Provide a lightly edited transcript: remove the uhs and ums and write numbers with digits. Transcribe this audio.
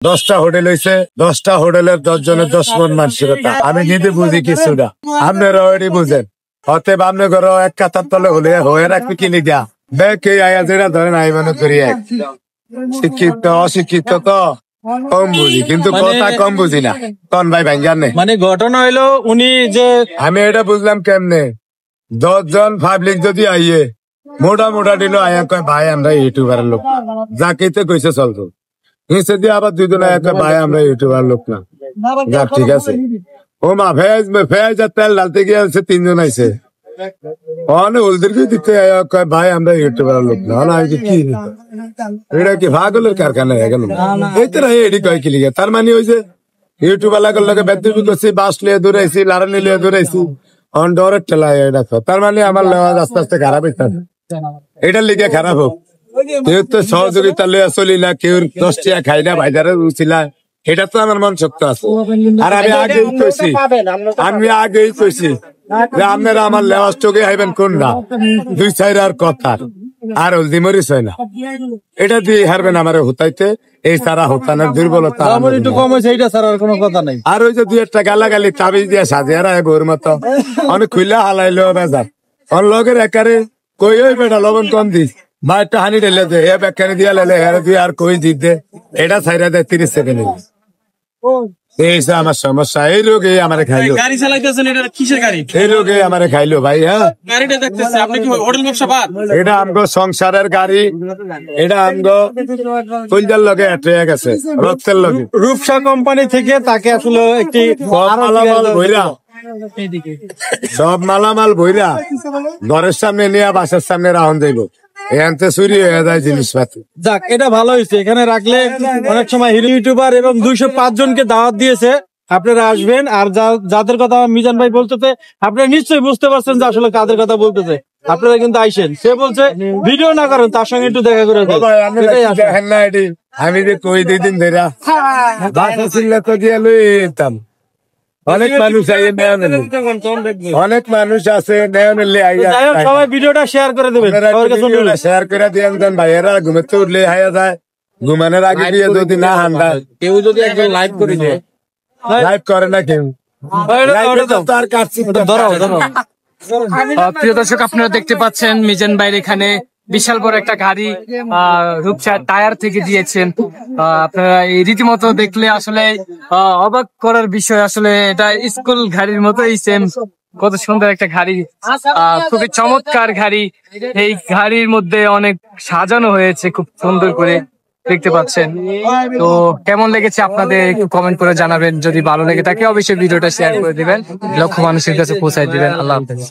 10টা হোটেল হয়েছে, 10টা হোটেলের 10 জনের 10 মন মানসিকতা। আমি নিজে বুঝি কিছুটা, আপনারা ওইটি বুঝেন। অতএব আপনি করো এক কাতার তলে হলে হয়ে রাখবে কি লিখা কে আয়া যেটা ধরেন আমি মনে করি এক শিক্ষিত অশিক্ষিত তো কম বুঝি, কিন্তু কথা কম বুঝি না। কোন ভাই ভাঙ্গার নেই মানে ঘটনা হইলো উনি যে আমি এটা বুঝলাম কেমনে 10 জন পাবলিক যদি আইয়ে মোটা দিল আয়া কয় ভাই আমরা ইউটিউবারের লোক যাকে কইছে চলতো নিচে দিয়ে আবার 2 জন আয়া কয় ভাই আমরা ইউটিউবার লোক না। যাক ঠিক আছে, ও মা ফেয়াজ আর তেল ডালতে গিয়ে আছে 3 জন আইছে ওদেরকে দিতে কয় ভাই আমরা ইউটিউবার লোক না। কি এটা কি ভাগলের কারখানা এখন এই তো এটি কয় কি লিখে তার মানে ওই যে ইউটিউবার লাগার লগে বেদবি করছি, বাস লিয়ে দৌড়াইছি, লারানি লিয়ে দৌড়াইছি, অন ডরের ঠেলা দেখো। তার মানে আমার লেওয়াজ আস্তে আস্তে খারাপ হইতে এটার লিগে খারাপ হোক। কেউ তো সহযোগিতা লিয়ে চলি না, কেউ 10 টাকা খাই না, ভাইদারে রুচিলা, এটা তো আমার মন শক্ত আছে। আর আমি আগেই কইছি যে আপনারা আমার লেওয়াজ চোখে আইবেন কোন না 2-4 আর কথা আর হলদি মরিচ হয় না, এটা দিয়ে হারবেন আমার হতাইতে। এই সারা হতানোর দুর্বলতা একটু কম হয়েছে, এইটা ছাড়া আর কোনো কথা নাই। আর ওই যে 2-1টা গালাগালি তাবিজ দিয়ে সাজিয়ে রায় বউর মতো অনেক খুলে হালাইলো বেজার অন লগের একারে কই ওই বেটা লবণ কম দিস বা একটা হানি ঢেলে দে এ ব্যাখ্যানি দিয়ে লেলে হেরে তুই আর কই দিত দে, এটা ছাইরা দেয় 30 সেকেন্ড। এই আমার সমস্যা, এই রোগে আমার খাইলো। গাড়ি চালাইতেছেন, এটা কিসের গাড়ি? এই রোগে আমার খাইলো ভাই। হ্যাঁ গাড়িটা দেখতেছে আপনি কি হোটেল ব্যবসা পান? এটা আমগো সংসারের গাড়ি, এটা আমগো কইজার লগে এটে গেছে রক্তের লগে। রূপসা কোম্পানি থেকে তাকে আসলে একটি মালামাল বইরা সব মালামাল বইরা ঘরের সামনে নিয়ে বাসার সামনে রাউন যাইব, এখানতে চুরি হয়ে যায় জিনিসপাতি। যাক, এটা ভালো হয়েছে, এখানে রাখলে অনেক সময় হিরো ইউটিউবার এবং 205 জনকে দাওয়াত দিয়েছে, আপনারা আসবেন। আর যাদের কথা মিজান ভাই বলতেছে আপনারা নিশ্চয়ই বুঝতে পারছেন যে আসলে কাদের কথা বলতেছে, আপনারা কিন্তু আইসেন। সে বলছে ভিডিও না করেন, তার সঙ্গে একটু দেখা করে আমি যে কই 2 দিন ধরে বাসা ছিল তো দিয়ে লইতাম, অনেক মানুষ অনেক মানুষ আছে সবাই ভিডিওটা শেয়ার করে দেবেন, শেয়ার করে দিয়ে ভাইয়েরা ঘুমেতে উঠলে হায়া যায়, ঘুমানোর আগে দিয়ে যদি না হান্দা কেউ যদি একজন লাইভ করে দেয়, লাইভ করে না কেউ তার কাটছি। প্রিয় দর্শক, আপনারা দেখতে পাচ্ছেন মিজান ভাইয়ের এখানে বিশাল বড় একটা গাড়ি রূপসা টায়ার থেকে দিয়েছেন। আপনারা এই রীতিমতো দেখলে আসলে অবাক করার বিষয়, আসলে এটা স্কুল গাড়ির মতোই সেম। কত সুন্দর একটা গাড়ি, খুবই চমৎকার গাড়ি। এই গাড়ির মধ্যে অনেক সাজানো হয়েছে খুব সুন্দর করে, দেখতে পাচ্ছেন। তো কেমন লেগেছে আপনাদের একটু কমেন্ট করে জানাবেন। যদি ভালো লেগে থাকে অবশ্যই ভিডিওটা শেয়ার করে দিবেন, লক্ষ মানুষের কাছে পৌঁছায় দিবেন। আল্লাহ হাফেজ।